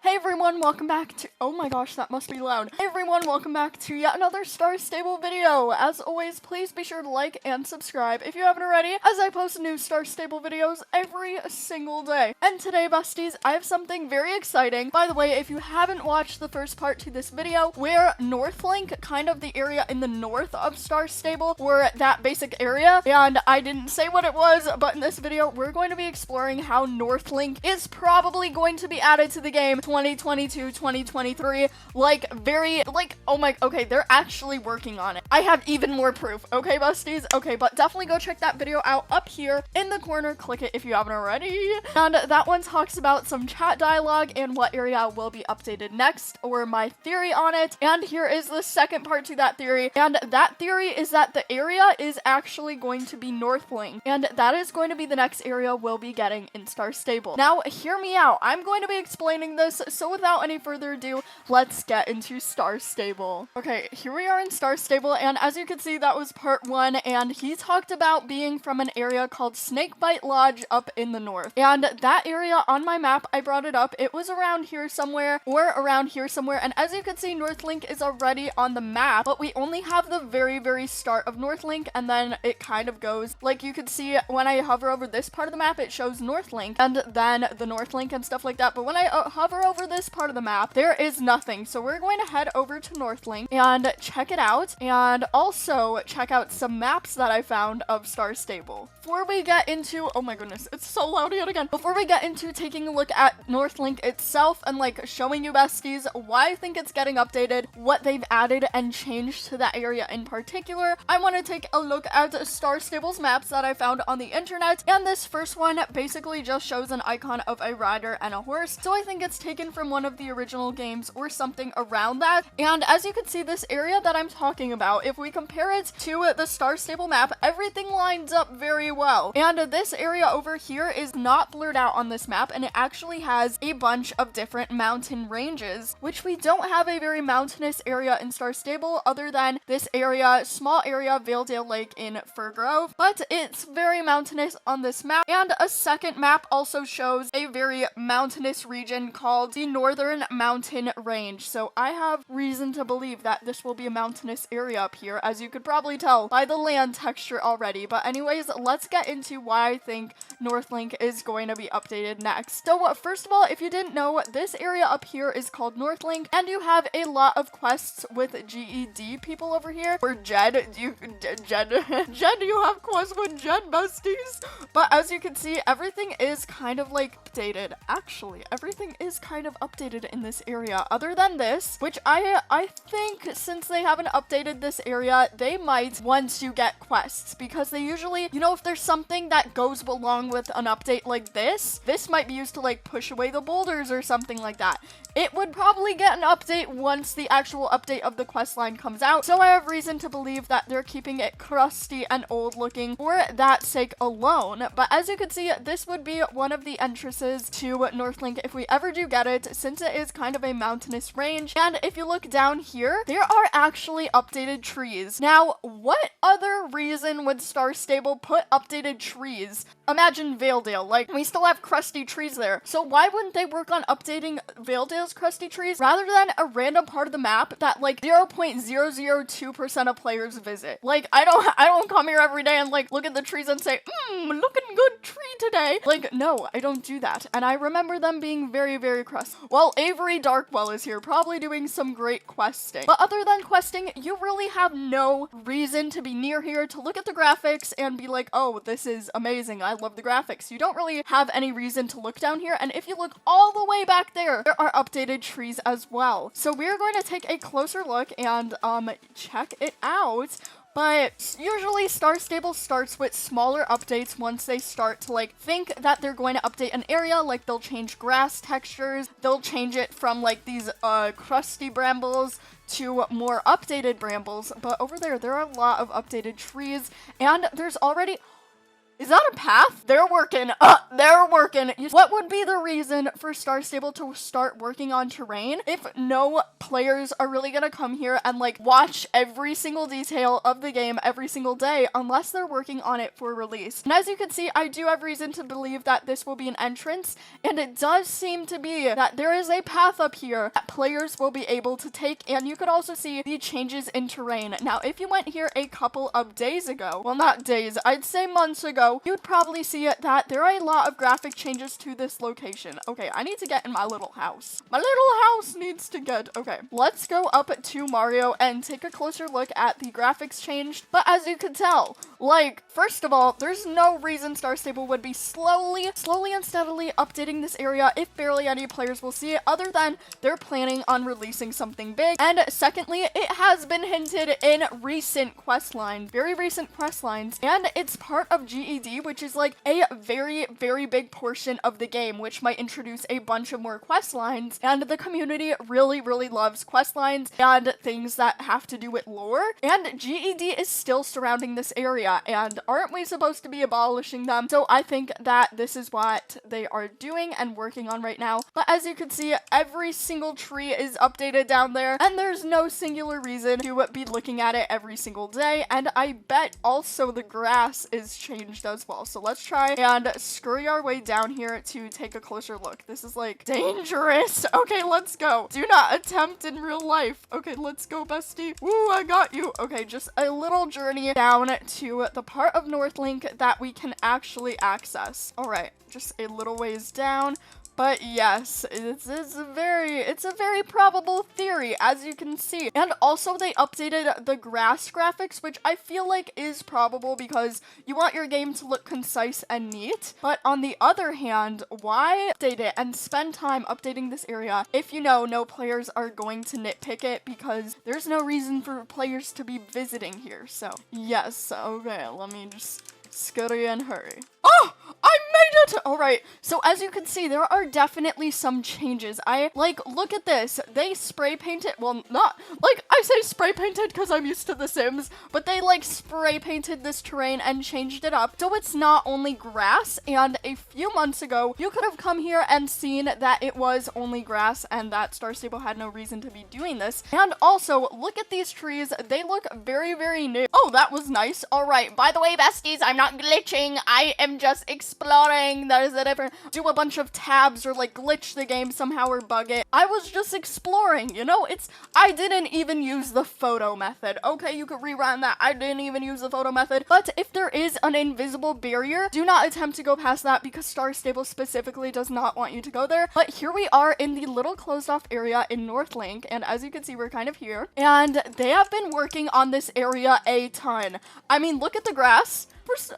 Hey everyone, welcome back to- oh my gosh, that must be loud. Hey everyone, welcome back to yet another Star Stable video. As always, please be sure to like and subscribe if you haven't already, as I post new Star Stable videos every single day. And today, besties, I have something very exciting. By the way, if you haven't watched the first part to this video, where Northlink, kind of the area in the north of Star Stable, or that basic area, and I didn't say what it was, but in this video, we're going to be exploring how Northlink is probably going to be added to the game 2022, 2023, okay, they're actually working on it. I have even more proof, okay, besties? Okay, but definitely go check that video out up here in the corner. Click it if you haven't already. And that one talks about some chat dialogue and what area will be updated next, or my theory on it. And here is the second part to that theory. And that theory is that the area is actually going to be Northlink, and that is going to be the next area we'll be getting in Star Stable. Now, hear me out. I'm going to be explaining this, so without any further ado, let's get into Star Stable. Okay, here we are in Star Stable, and as you can see, that was part 1, and he talked about being from an area called Snakebite Lodge up in the north. And that area on my map, I brought it up, it was around here somewhere, or around here somewhere, and as you can see, Northlink is already on the map, but we only have the very start of Northlink, and then it kind of goes, like you can see when I hover over this part of the map, it shows Northlink, and then the Northlink and stuff like that, but when I hover over this part of the map, there is nothing. So we're going to head over to Northlink and check it out, and also check out some maps that I found of Star Stable. Before we get into, oh my goodness, it's so loud yet again. Before we get into taking a look at Northlink itself and like showing you besties why I think it's getting updated, what they've added and changed to that area in particular, I want to take a look at Star Stable's maps that I found on the internet, and this first one basically just shows an icon of a rider and a horse, so I think it's taken from one of the original games or something around that. And as you can see, this area that I'm talking about, if we compare it to the Star Stable map, everything lines up very well. And this area over here is not blurred out on this map, and it actually has a bunch of different mountain ranges, which we don't have a very mountainous area in Star Stable other than this area, small area, Valedale Lake in Fir Grove, but it's very mountainous on this map. And a second map also shows a very mountainous region called the Northern Mountain Range. So I have reason to believe that this will be a mountainous area up here, as you could probably tell by the land texture already. But anyways, let's get into why I think Northlink is going to be updated next. So first of all, if you didn't know, this area up here is called Northlink, and you have a lot of quests with GED people over here. Or Jed, Jed, do you have quests with Jed, besties? But as you can see, everything is kind of like updated. Actually, everything is kind of updated in this area, other than this, which I think since they haven't updated this area, they might once you get quests, because they usually, you know, if there's something that goes along with an update like this might be used to like push away the boulders or something like that. It would probably get an update once the actual update of the quest line comes out, so I have reason to believe that they're keeping it crusty and old looking for that sake alone. But as you can see, this would be one of the entrances to Northlink if we ever do get it, since it is kind of a mountainous range. And if you look down here, there are actually updated trees. Now, what other reason would Star Stable put updated trees? Imagine Valedale, like, we still have crusty trees there. So why wouldn't they work on updating Valedale's crusty trees rather than a random part of the map that like 0.002% of players visit? Like, I don't come here every day and like look at the trees and say, looking good tree today. Like, no, I don't do that. And I remember them being very crusty. Well, Avery Darkwell is here, probably doing some great questing. But other than questing, you really have no reason to be near here to look at the graphics and be like, oh, this is amazing, I love the graphics. You don't really have any reason to look down here, and if you look all the way back there are updated trees as well. So we're going to take a closer look and check it out. But usually Star Stable starts with smaller updates once they start to like think that they're going to update an area. Like they'll change grass textures, they'll change it from like these crusty brambles to more updated brambles. But over there are a lot of updated trees, and there's already Is that a path? They're working. They're working. What would be the reason for Star Stable to start working on terrain if no players are really gonna come here and like watch every single detail of the game every single day unless they're working on it for release? And as you can see, I do have reason to believe that this will be an entrance, and it does seem to be that there is a path up here that players will be able to take, and you could also see the changes in terrain. Now, if you went here a couple of days ago, well, not days, I'd say months ago, you'd probably see that there are a lot of graphic changes to this location. Okay, I need to get in my little house. My little house needs to get, okay. Let's go up to Mario and take a closer look at the graphics changed. But as you can tell, like, first of all, there's no reason Star Stable would be slowly and steadily updating this area if barely any players will see it, other than they're planning on releasing something big. And secondly, it has been hinted in recent quest lines, very recent quest lines, and it's part of GED, which is like a very big portion of the game, which might introduce a bunch of more quest lines. And the community really loves quest lines and things that have to do with lore. And GED is still surrounding this area, and aren't we supposed to be abolishing them? So I think that this is what they are doing and working on right now. But as you can see, every single tree is updated down there, and there's no singular reason to be looking at it every single day. And I bet also the grass is changed as well. So let's try and scurry our way down here to take a closer look. This is like dangerous. Okay, let's go. Do not attempt in real life. Okay, let's go, bestie. Woo, I got you. Okay, just a little journey down to the part of Northlink that we can actually access. All right, just a little ways down. But yes, it's a very probable theory, as you can see. And also they updated the grass graphics, which I feel like is probable because you want your game to look concise and neat. But on the other hand, why update it and spend time updating this area if you know no players are going to nitpick it, because there's no reason for players to be visiting here. So yes, okay, let me just scurry and hurry. Oh, I made it! All right, so as you can see, there are definitely some changes. Look at this. They spray painted, well, not, like, I say spray painted because I'm used to The Sims, but they, like, spray painted this terrain and changed it up. So it's not only grass, and a few months ago, you could have come here and seen that it was only grass and that Star Stable had no reason to be doing this. And also, look at these trees. They look very new. Oh, that was nice. All right, by the way, besties, I'm not glitching. I am just exploring. There's a different, do a bunch of tabs or like glitch the game somehow or bug it. I was just exploring, you know, I didn't even use the photo method. Okay, you could rewind that. I didn't even use the photo method. But if there is an invisible barrier, do not attempt to go past that because Star Stable specifically does not want you to go there. But here we are in the little closed off area in Northlink, and as you can see, we're kind of here. And they have been working on this area a ton. I mean, look at the grass.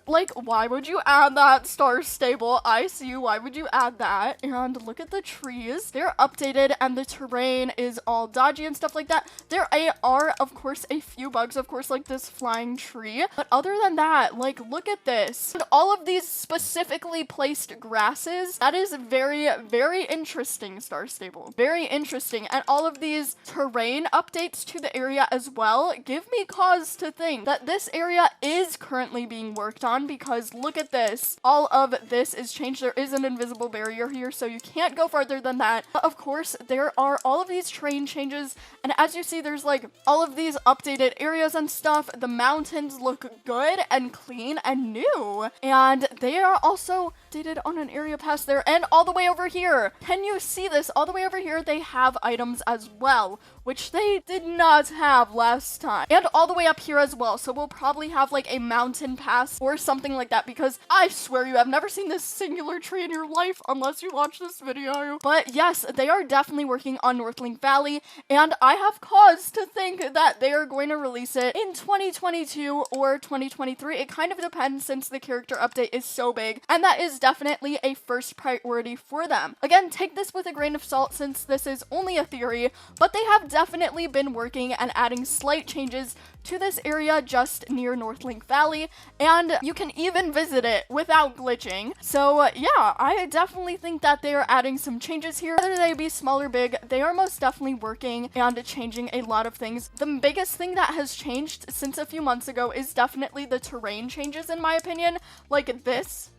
Like, why would you add that, Star Stable? I see you. Why would you add that? And look at the trees. They're updated and the terrain is all dodgy and stuff like that. There are, of course, a few bugs, of course, like this flying tree. But other than that, like, look at this. And all of these specifically placed grasses, that is very interesting, Star Stable. Very interesting. And all of these terrain updates to the area as well give me cause to think that this area is currently being worked on, because look at this. All of this is changed. There is an invisible barrier here, so you can't go farther than that. But of course, there are all of these terrain changes, and as you see, there's like all of these updated areas and stuff. The mountains look good and clean and new, and they are also updated on an area past there, and all the way over here. Can you see this? All the way over here, they have items as well, which they did not have last time. And all the way up here as well, so we'll probably have like a mountain pass or something like that, because I swear you have never seen this singular tree in your life unless you watch this video. But yes, they are definitely working on Northlink Valley, and I have cause to think that they are going to release it in 2022 or 2023. It kind of depends, since the character update is so big, and that is definitely a first priority for them. Again, take this with a grain of salt, since this is only a theory, but they have definitely been working and adding slight changes to this area just near Northlink Valley. And and you can even visit it without glitching. So yeah, I definitely think that they are adding some changes here. Whether they be small or big, they are most definitely working and changing a lot of things. The biggest thing that has changed since a few months ago is definitely the terrain changes, in my opinion. Like this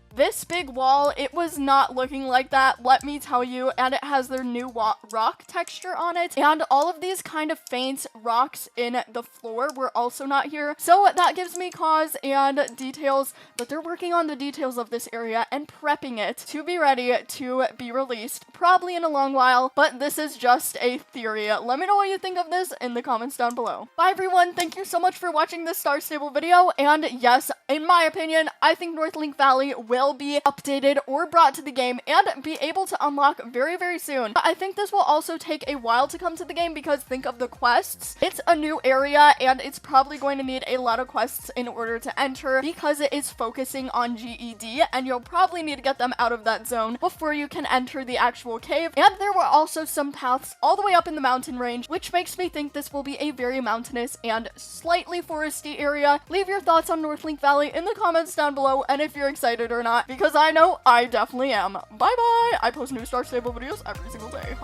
big wall, it was not looking like that, let me tell you, and it has their new rock texture on it, and all of these kind of faint rocks in the floor were also not here. So that gives me cause and details, but they're working on the details of this area and prepping it to be ready to be released, probably in a long while, but this is just a theory. Let me know what you think of this in the comments down below. Bye everyone, thank you so much for watching this Star Stable video, and yes, in my opinion, I think Northlink Valley will be updated or brought to the game and be able to unlock very, very soon. I think this will also take a while to come to the game because think of the quests. It's a new area and it's probably going to need a lot of quests in order to enter because it is focusing on GED, and you'll probably need to get them out of that zone before you can enter the actual cave. And there were also some paths all the way up in the mountain range, which makes me think this will be a very mountainous and slightly foresty area. Leave your thoughts on Northlink Valley in the comments down below, and if you're excited or not, because I know I definitely am. Bye bye! I post new Star Stable videos every single day.